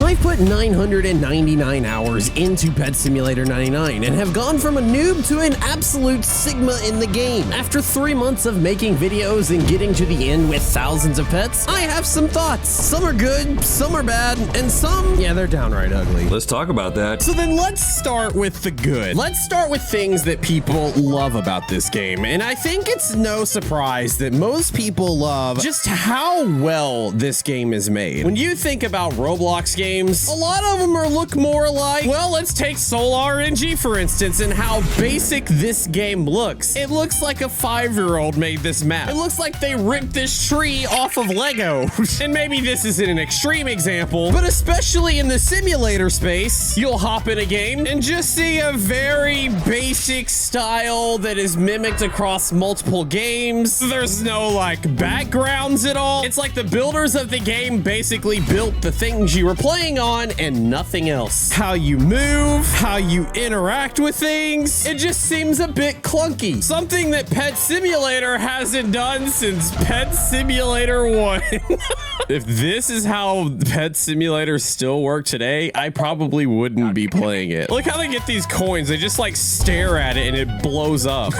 I've put 999 hours into Pet Simulator 99 and have gone from a noob to an absolute sigma in the game. After 3 months of making videos and getting to the end with thousands of pets, I have some thoughts. Some are good, some are bad, and some, yeah, they're downright ugly. Let's talk about that. So then let's start with the good. Let's start with things that people love about this game. And I think it's no surprise that most people love just how well this game is made. When you think about Roblox games, a lot of them look more like, well, let's take Solar RNG for instance, and how basic this game looks. It looks like a 5-year-old made this map. It looks like they ripped this tree off of Lego. And maybe this isn't an extreme example, but especially in the simulator space, you'll hop in a game and just see a very basic style that is mimicked across multiple games. There's no like backgrounds at all. It's like the builders of the game basically built the things you were playing on and nothing else. How you move, how you interact with things, it just seems a bit clunky. Something that Pet Simulator hasn't done since Pet Simulator 1. If this is how Pet Simulator still work today, I probably wouldn't be playing it. Look how they get these coins. They just like stare at it and it blows up.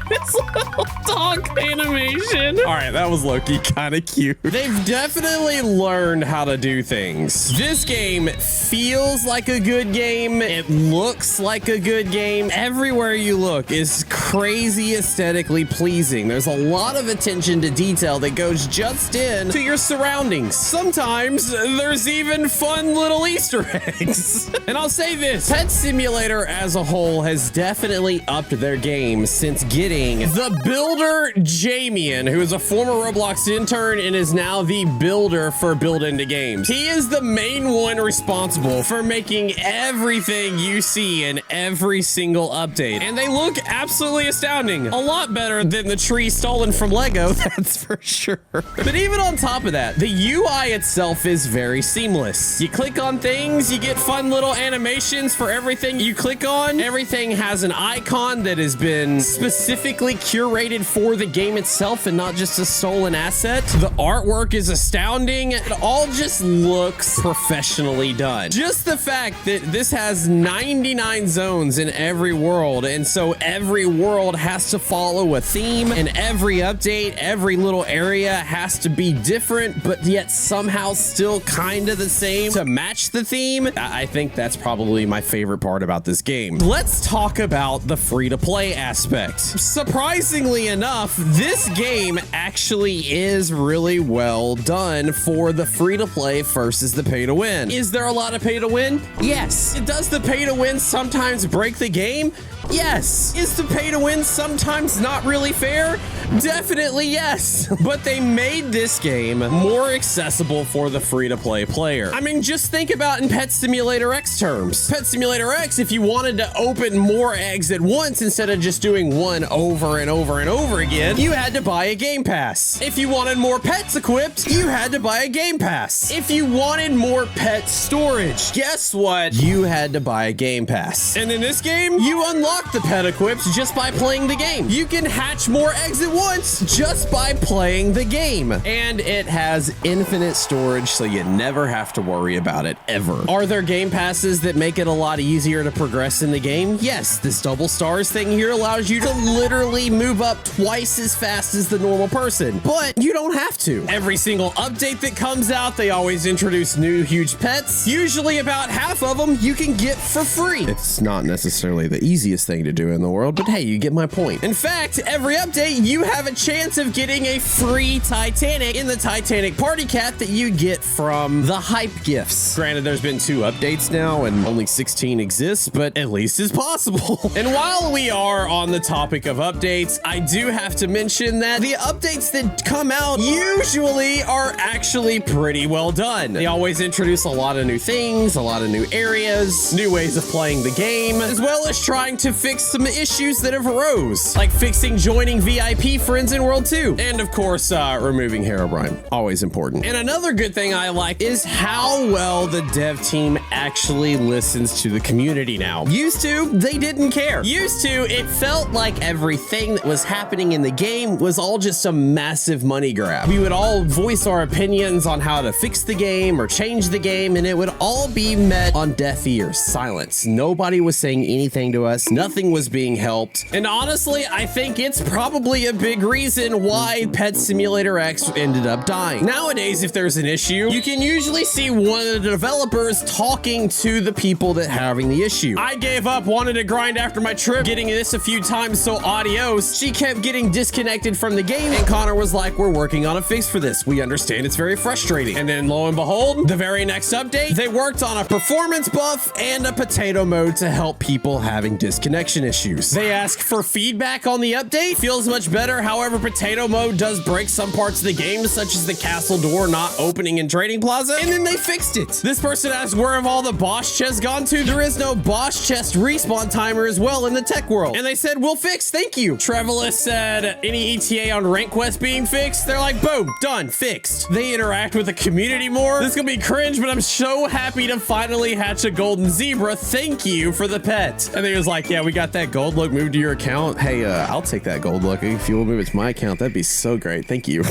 This little dog animation. All right, that was low-key kind of cute. They've definitely learned how to do things. This game feels like a good game. It looks like a good game. Everywhere you look is crazy aesthetically pleasing. There's a lot of attention to detail that goes just in to your surroundings. Sometimes there's even fun little Easter eggs. And I'll say this, Pet Simulator as a whole has definitely upped their game since getting the builder Jamian, who is a former Roblox intern and is now the builder for Build Into Games. He is the main one responsible for making everything you see in every single update. And they look absolutely astounding. A lot better than the tree stolen from Lego, that's for sure. But even on top of that, the UI itself is very seamless. You click on things, you get fun little animations for everything you click on. Everything has an icon that has been specifically curated for the game itself and not just a stolen asset. The artwork is astounding. It all just looks professionally done. Just the fact that this has 99 zones in every world, and so every world has to follow a theme, and every update, every little area has to be different, but yet somehow still kind of the same to match the theme. I think that's probably my favorite part about this game. Let's talk about the free-to-play aspect. Surprisingly enough, this game actually is really well done for the free-to-play versus the pay-to-win. Is there a lot of pay-to-win? Yes. Does the pay-to-win sometimes break the game? Yes. Is the pay-to-win sometimes not really fair? Definitely yes. But they made this game more accessible for the free-to-play player. I mean, just think about in Pet Simulator X terms. Pet Simulator X, if you wanted to open more eggs at once instead of just doing one over and over and over again, you had to buy a game pass. If you wanted more pets equipped, you had to buy a game pass. If you wanted more pet storage, guess what? You had to buy a game pass. And in this game, you unlock the pet equips just by playing the game. You can hatch more eggs at once just by playing the game. And it has infinite storage, so you never have to worry about it ever. Are there game passes that make it a lot easier to progress in the game? Yes, this double stars thing here allows you to literally move up twice as fast as the normal person, but you don't have to. Every single update that comes out, they always introduce new huge pets. Usually about half of them you can get for free. It's not necessarily the easiest thing to do in the world, but hey, you get my point. In fact, every update you have a chance of getting a free Titanic in the Titanic party cat that you get from the hype gifts. Granted, there's been 2 updates now and only 16 exists, but at least it's possible. And while we are on the topic of updates, I do have to mention that the updates that come out usually are actually pretty well done. They always introduce a lot of new things, a lot of new areas, new ways of playing the game, as well as trying to to fix some issues that have arose, like fixing joining VIP friends in World 2. And of course, removing Herobrine, always important. And another good thing I like is how well the dev team actually listens to the community now. Used to, they didn't care. Used to, it felt like everything that was happening in the game was all just a massive money grab. We would all voice our opinions on how to fix the game or change the game, and it would all be met on deaf ears, silence. Nobody was saying anything to us. Nothing was being helped. And honestly, I think it's probably a big reason why Pet Simulator X ended up dying. Nowadays, if there's an issue, you can usually see one of the developers talking to the people that are having the issue. I gave up, wanted to grind after my trip, getting this a few times, so adios. She kept getting disconnected from the game, and Connor was like, we're working on a fix for this. We understand it's very frustrating. And then lo and behold, the very next update, they worked on a performance buff and a potato mode to help people having disconnection issues. They asked for feedback on the update. Feels much better. However, potato mode does break some parts of the game, such as the castle door not opening in Trading Plaza, and then they fixed it. This person asked, where have all the boss chests gone to? There is no boss chest respawn timer as well in the tech world. And they said, we'll fix, thank you. Trevelus said, any ETA on rank quest being fixed? They're like, boom, done, fixed. They interact with the community more. This is gonna be cringe, but I'm so happy to finally hatch a golden zebra. Thank you for the pet. And they was like, yeah, we got that gold look moved to your account. Hey, I'll take that gold look. If you will move it to my account, that'd be so great. Thank you.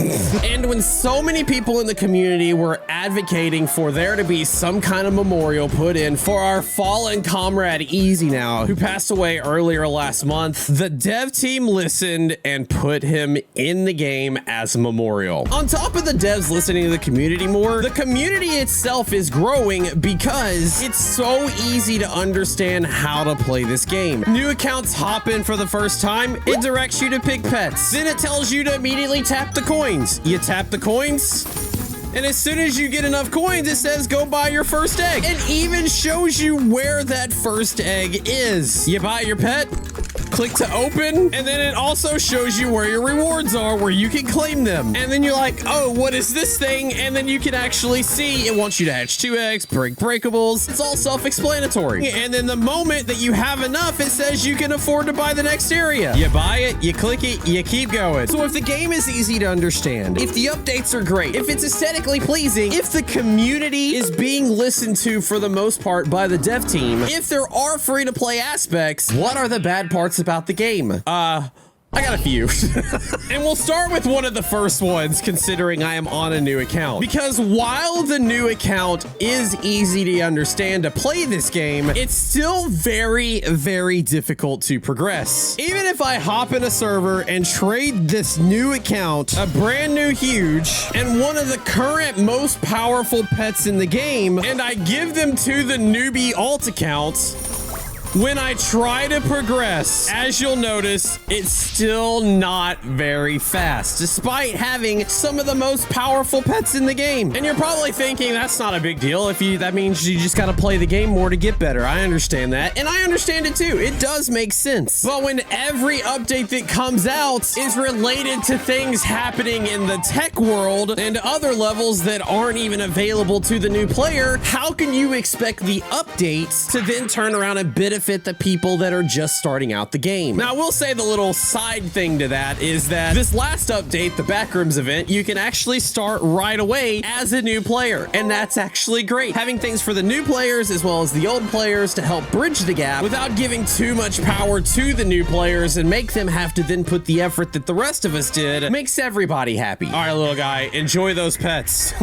And when so many people in the community were advocating for there to be some kind of memorial put in for our fallen comrade Easy Now, who passed away earlier last month, the dev team listened and put him in the game as a memorial. On top of the devs listening to the community more, the community itself is growing because it's so easy to understand how to play this game. New accounts hop in for the first time, it directs you to pick pets. Then it tells you to immediately tap the coins. You tap the coins, and as soon as you get enough coins, it says go buy your first egg. It even shows you where that first egg is. You buy your pet, click to open, and then it also shows you where your rewards are, where you can claim them. And then you're like, oh, what is this thing? And then you can actually see it wants you to hatch 2 eggs, break breakables. It's all self-explanatory. And then the moment that you have enough, it says you can afford to buy the next area. You buy it, you click it, you keep going. So if the game is easy to understand, if the updates are great, if it's aesthetically pleasing, if the community is being listened to for the most part by the dev team, if there are free-to-play aspects, what are the bad parts about the game? I got a few. And we'll start with one of the first ones, considering I am on a new account. Because while the new account is easy to understand to play this game, it's still very, very difficult to progress. Even if I hop in a server and trade this new account, a brand new huge, and one of the current most powerful pets in the game, and I give them to the newbie alt account, when I try to progress, as you'll notice, it's still not very fast, despite having some of the most powerful pets in the game. And you're probably thinking that's not a big deal. That means you just gotta play the game more to get better. I understand that, and I understand it too. It does make sense. But when every update that comes out is related to things happening in the tech world and other levels that aren't even available to the new player, how can you expect the updates to then turn around and benefit the people that are just starting out the game? Now, I will say the little side thing to that is that this last update, the backrooms event, you can actually start right away as a new player, and that's actually great. Having things for the new players as well as the old players to help bridge the gap without giving too much power to the new players and make them have to then put the effort that the rest of us did makes everybody happy. All right, little guy, enjoy those pets.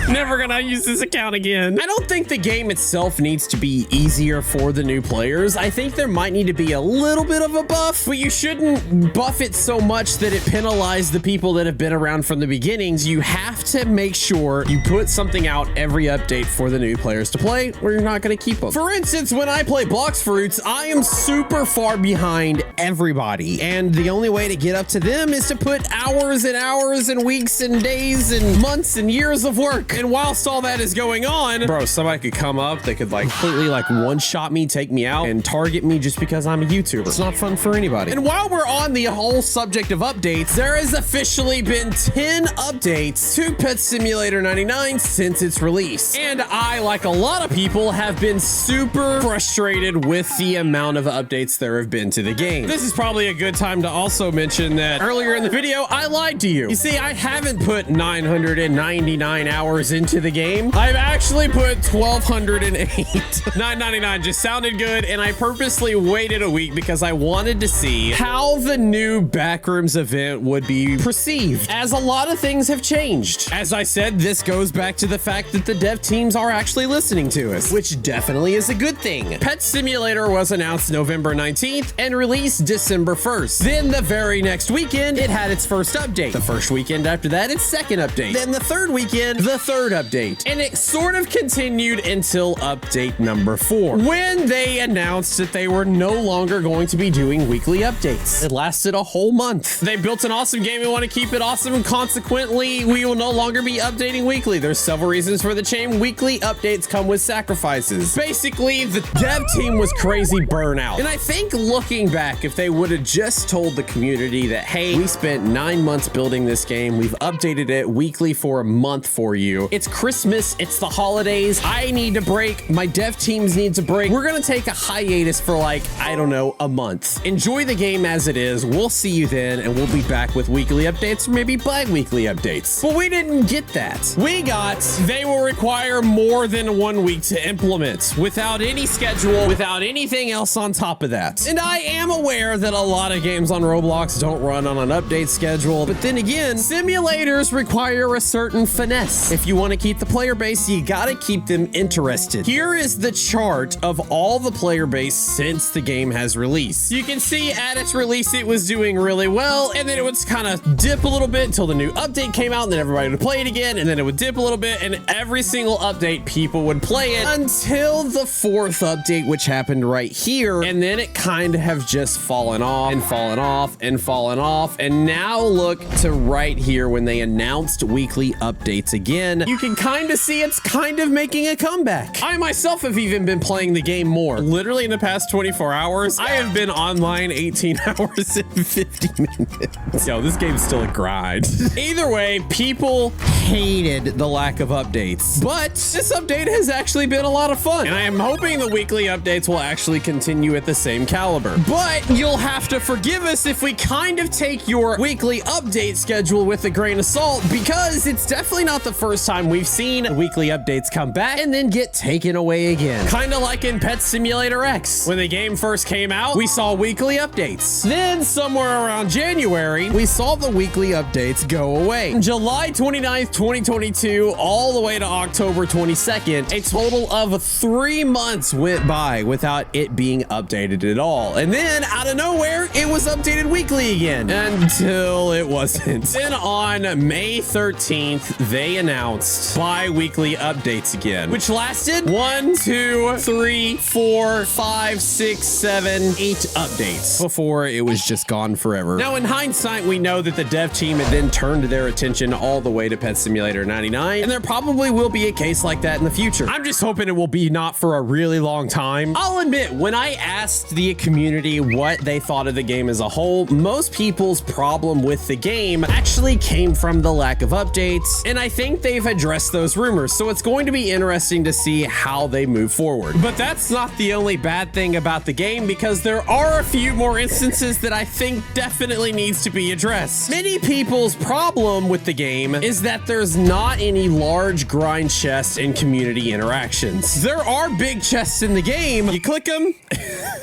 Never gonna use this account again. I don't think the game itself needs to be easier for the new players. I think there might need to be a little bit of a buff, but you shouldn't buff it so much that it penalizes the people that have been around from the beginnings. You have to make sure you put something out every update for the new players to play, or you're not going to keep them. For instance, when I play Blox Fruits, I am super far behind everybody, and the only way to get up to them is to put hours and hours and weeks and days and months and years of work. And whilst all that is going on, bro, somebody could come up, they could like completely like one-shot me, take me out, and and target me just because I'm a YouTuber. It's not fun for anybody. And while we're on the whole subject of updates, there has officially been 10 updates to Pet Simulator 99 since its release. And I, like a lot of people, have been super frustrated with the amount of updates there have been to the game. This is probably a good time to also mention that earlier in the video, I lied to you. You see, I haven't put 999 hours into the game. I've actually put 1,208. 999 just sounded good, and I purposely waited a week because I wanted to see how the new backrooms event would be perceived, as a lot of things have changed. As I said, this goes back to the fact that the dev teams are actually listening to us, which definitely is a good thing. Pet Simulator was announced November 19th and released December 1st. Then the very next weekend, it had its first update. The first weekend after that, its second update. Then the third weekend, the third update. And it sort of continued until update number 4, when they announced that they were no longer going to be doing weekly updates. It lasted a whole month. They built an awesome game and want to keep it awesome, and consequently, we will no longer be updating weekly. There's several reasons for the change. Weekly updates come with sacrifices. Basically, the dev team was crazy burnout. And I think looking back, if they would have just told the community that, hey, we spent 9 months building this game, we've updated it weekly for a month for you. It's Christmas, it's the holidays, I need a break, my dev teams needs a break. We're gonna take a hiatus for like, I don't know, a month. Enjoy the game as it is. We'll see you then, and we'll be back with weekly updates, or maybe bi-weekly updates. But we didn't get that. We got, they will require more than 1 week to implement, without any schedule, without anything else on top of that. And I am aware that a lot of games on Roblox don't run on an update schedule, but then again, simulators require a certain finesse. If you want to keep the player base, you gotta keep them interested. Here is the chart of all the player base since the game has released. You can see at its release, it was doing really well, and then it would kind of dip a little bit until the new update came out, and then everybody would play it again, and then it would dip a little bit, and every single update, people would play it until the 4th update, which happened right here, and then it kind of have just fallen off and fallen off and fallen off, and now look to right here when they announced weekly updates again. You can kind of see it's kind of making a comeback. I myself have even been playing the game more. Literally in the past 24 hours, I have been online 18 hours and 50 minutes. Yo, this game's still a grind. Either way, people hated the lack of updates, but this update has actually been a lot of fun, and I am hoping the weekly updates will actually continue at the same caliber. But you'll have to forgive us if we kind of take your weekly update schedule with a grain of salt, because it's definitely not the first time we've seen weekly updates come back and then get taken away again. Kind of like in Pet Simulator X. When the game first came out, we saw weekly updates. Then somewhere around January, we saw the weekly updates go away. July 29th, 2022, all the way to October 22nd, a total of 3 months went by without it being updated at all. And then out of nowhere, it was updated weekly again until it wasn't. Then on May 13th, they announced bi-weekly updates again, which lasted 1, 2, 3, 4, 5, 6, 7, 8 updates before it was just gone forever. Now, in hindsight, we know that the dev team had then turned their attention all the way to Pet Simulator 99, and there probably will be a case like that in the future. I'm just hoping it will be not for a really long time. I'll admit, when I asked the community what they thought of the game as a whole, most people's problem with the game actually came from the lack of updates, and I think they've addressed those rumors, so it's going to be interesting to see how they move forward. But that's not the only bad thing about the game, because there are a few more instances that I think definitely needs to be addressed. Many people's problem with the game is that there's not any large grind chests and community interactions. There are big chests in the game. You click them,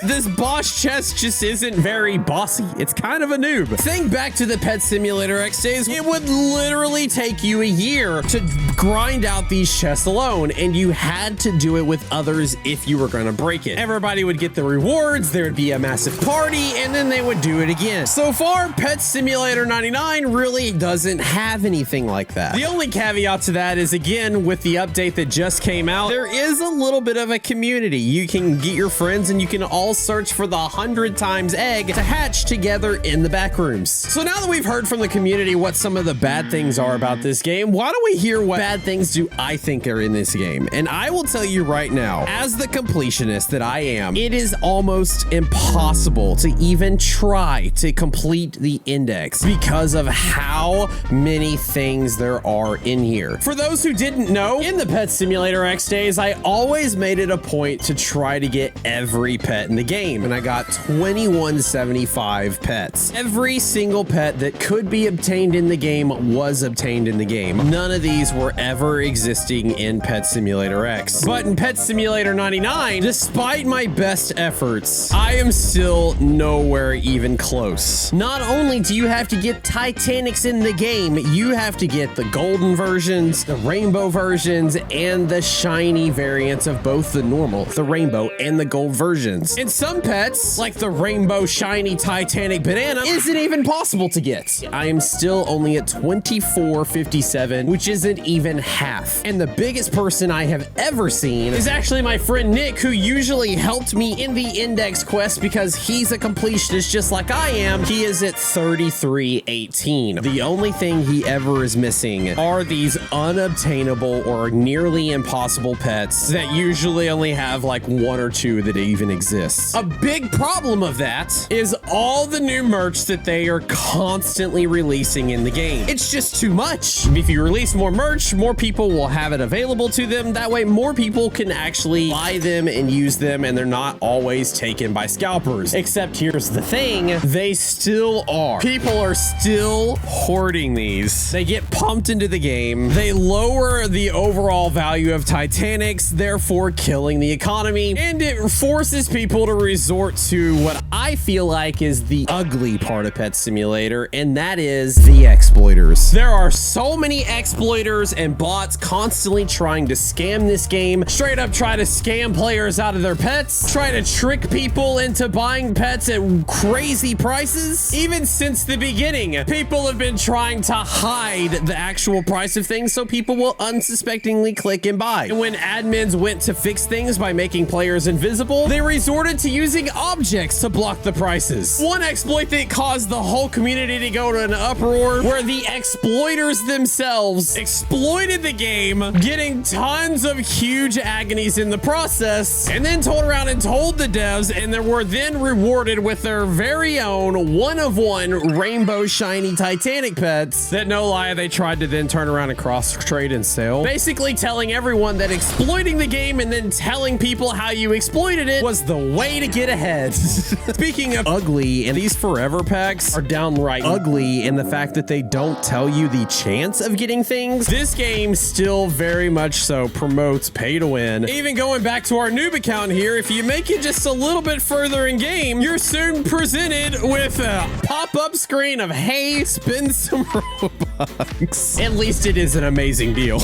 this boss chest just isn't very bossy. It's kind of a noob. Think back to the Pet Simulator X days. It would literally take you a year to grind out these chests alone, and you had to do it with others if you were going to break it. Everybody would get the rewards, there would be a massive party, and then they would do it again. So far, Pet Simulator 99 really doesn't have anything like that. The only caveat to that is, again, with the update that just came out, there is a little bit of a community. You can get your friends and you can all search for the 100 times egg to hatch together in the backrooms. So now that we've heard from the community what some of the bad things are about this game, why don't we hear what bad things do I think are in this game? And I will tell you right now, as the completionist that I I am, it is almost impossible to even try to complete the index because of how many things there are in here. For those who didn't know, in the Pet Simulator X days, I always made it a point to try to get every pet in the game, and I got 2175 pets. Every single pet that could be obtained in the game was obtained in the game. None of these were ever existing in Pet Simulator X. But in Pet Simulator 99, despite my best efforts, I am still nowhere even close. Not only do you have to get Titanics in the game, you have to get the golden versions, the rainbow versions, and the shiny variants of both the normal, the rainbow, and the gold versions. And some pets, like the rainbow shiny Titanic banana, isn't even possible to get. I am still only at 2457, which isn't even half. And the biggest person I have ever seen is actually my friend Nick, who usually helped me in the index quest because he's a completionist just like I am. He is at 3318. The only thing he ever is missing are these unobtainable or nearly impossible pets that usually only have like one or two that even exist. A big problem of that is all the new merch that they are constantly releasing in the game. It's just too much. If you release more merch, more people will have it available to them. That way more people can actually buy them and use them, and they're not always taken by scalpers. Except here's the thing, they still are. People are still hoarding these. They get pumped into the game. They lower the overall value of Titanics, therefore killing the economy, and it forces people to resort to what I feel like is the ugly part of Pet Simulator, and that is the exploiters. There are so many exploiters and bots constantly trying to scam this game, straight up try to scam players out of their pets, try to trick people into buying pets at crazy prices. Even since the beginning, people have been trying to hide the actual price of things so people will unsuspectingly click and buy. And when admins went to fix things by making players invisible, they resorted to using objects to block the prices. One exploit that caused the whole community to go to an uproar, where the exploiters themselves exploited the game, getting tons of huge agonies in the process, and then turned around and told the devs, and they were then rewarded with their very own one-of-one rainbow shiny Titanic pets that, no lie, they tried to then turn around and cross-trade and sell. Basically telling everyone that exploiting the game and then telling people how you exploited it was the way to get ahead. Speaking of ugly, and these forever packs are downright ugly in the fact that they don't tell you the chance of getting things. This game still very much so promotes pay to win. Even going back to our noob account here, if you make it just a little bit further in game, you're soon presented with a pop-up screen of, hey, spend some Robux. At least it is an amazing deal.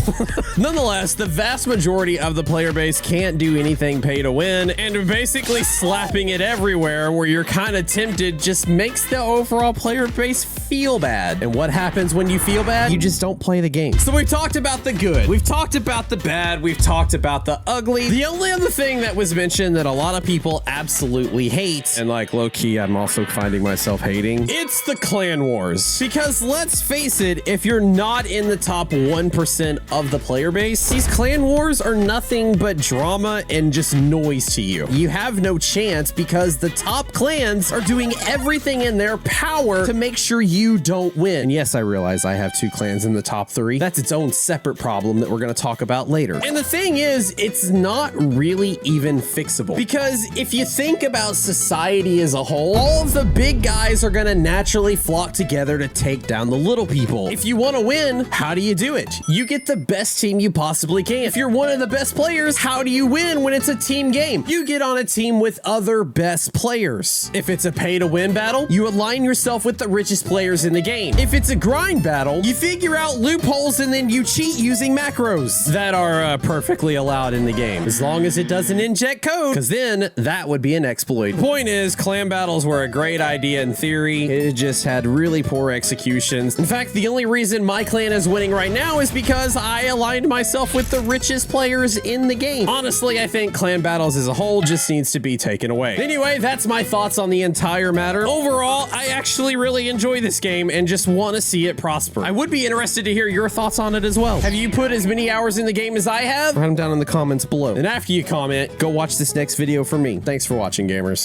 Nonetheless, the vast majority of the player base can't do anything pay to win, and basically slapping it everywhere where you're kind of tempted just makes the overall player base feel bad. And what happens when you feel bad? You just don't play the game. So we've talked about the good, we've talked about the bad, we've talked about the ugly. The only other thing that was mentioned that a lot of people absolutely hate, and like low-key I'm also finding myself hating, it's the clan wars. Because let's face it, if you're not in the top 1% of the player base, these clan wars are nothing but drama and just noise to you. You have no chance because the top clans are doing everything in their power to make sure you don't win. And yes, I realize I have 2 clans in the top 3. That's its own separate problem that we're going to talk about later. And the thing is, it's not really even fixable, because if you think about society as a whole, all of the big guys are going to naturally flock together to take down the little people. If you want to win, how do you do it? You get the best team you possibly can. If you're one of the best players, how do you win when it's a team game? You get on a team with other best players. If it's a pay to win battle, you align yourself with the richest players in the game. If it's a grind battle, you figure out loopholes and then you cheat using macros that are perfectly allowed in the game, as long as it doesn't inject code, because then that would be an exploit. The point is, clan battles were a great idea in theory. It just had really poor executions. In fact, fact, the only reason my clan is winning right now is because I aligned myself with the richest players in the game. Honestly, I think clan battles as a whole just needs to be taken away. Anyway, that's my thoughts on the entire matter. Overall, I actually really enjoy this game and just want to see it prosper. I would be interested to hear your thoughts on it as well. Have you put as many hours in the game as I have? Write them down in the comments below. And after you comment, go watch this next video for me. Thanks for watching, gamers.